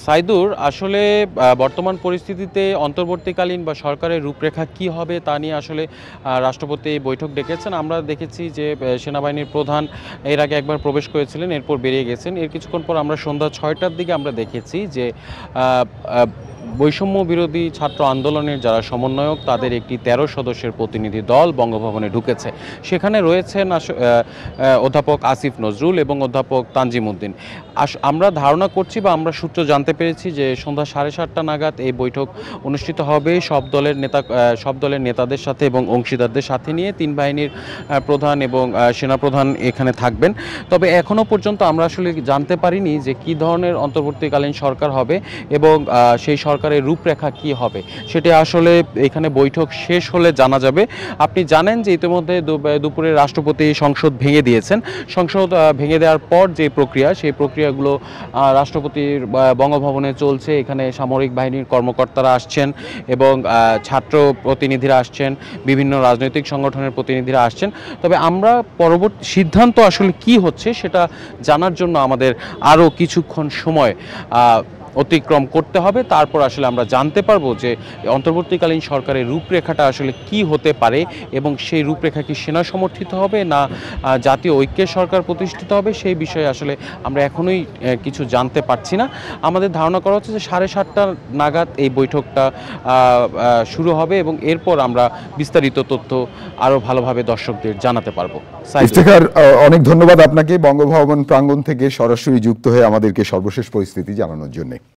সাইদুর আসলে বর্তমান পরিস্থিতিতে অন্তর্বর্তীকালীন বা সরকারের রূপরেখা কি হবে তা নিয়ে আসলে রাষ্ট্রপতি বৈঠক ডেকেছেন। আমরা দেখেছি যে সেনাবাহিনীর প্রধান এর আগে একবার প্রবেশ করেছিলেন, এরপর বেরিয়ে গেছেন। এর কিছুক্ষণ পর আমরা সন্ধ্যা ৬টার দিকে আমরা দেখেছি যে আহ, আহ, বৈষম্য বিরোধী ছাত্র আন্দোলনের যারা সমন্বয়ক তাদের একটি ১৩ সদস্যের প্রতিনিধি দল বঙ্গভবনে ঢুকেছে। সেখানে রয়েছেন অধ্যাপক আসিফ নজরুল এবং অধ্যাপক তানজিম উদ্দিন। আমরা ধারণা করছি বা আমরা সূত্র জানতে পেরেছি যে সন্ধ্যা ৭:৩০ নাগাদ এই বৈঠক অনুষ্ঠিত হবে সব দলের নেতাদের সাথে এবং অংশীদারদের সাথে নিয়ে। তিন বাহিনীর প্রধান এবং সেনাপ্রধান এখানে থাকবেন। তবে এখনও পর্যন্ত আমরা আসলে জানতে পারিনি যে কী ধরনের অন্তর্বর্তীকালীন সরকার হবে এবং সেই সরকারের রূপরেখা কি হবে, সেটা আসলে এখানে বৈঠক শেষ হলে জানা যাবে। আপনি জানেন যে ইতিমধ্যে দুপুরে রাষ্ট্রপতি সংসদ ভেঙে দিয়েছেন। সংসদ ভেঙে দেওয়ার পর যে প্রক্রিয়া, সেই প্রক্রিয়াগুলো রাষ্ট্রপতির বঙ্গভবনে চলছে। এখানে সামরিক বাহিনীর কর্মকর্তারা আসছেন এবং ছাত্র প্রতিনিধিরা আসছেন, বিভিন্ন রাজনৈতিক সংগঠনের প্রতিনিধিরা আসছেন। তবে আমরা পরবর্তী সিদ্ধান্ত আসলে কি হচ্ছে সেটা জানার জন্য আমাদের আরও কিছুক্ষণ সময় অতিক্রম করতে হবে। তারপর আসলে আমরা জানতে পারবো যে অন্তর্বর্তীকালীন সরকারের রূপরেখাটা আসলে কি হতে পারে এবং সেই রূপরেখা কি সেনা সমর্থিত হবে না জাতীয় ঐক্যের সরকার প্রতিষ্ঠিত হবে, সেই বিষয়ে আসলে আমরা এখনোই কিছু জানতে পারছি না। আমাদের ধারণা করা হচ্ছে যে 7:30 নাগাদ এই বৈঠকটা শুরু হবে এবং এরপর আমরা বিস্তারিত তথ্য আরও ভালোভাবে দর্শকদের জানাতে পারবো। ইফতেখার, অনেক ধন্যবাদ আপনাকে বঙ্গভবন প্রাঙ্গণ থেকে সরাসরি যুক্ত হয়ে আমাদেরকে সর্বশেষ পরিস্থিতি জানানোর জন্য।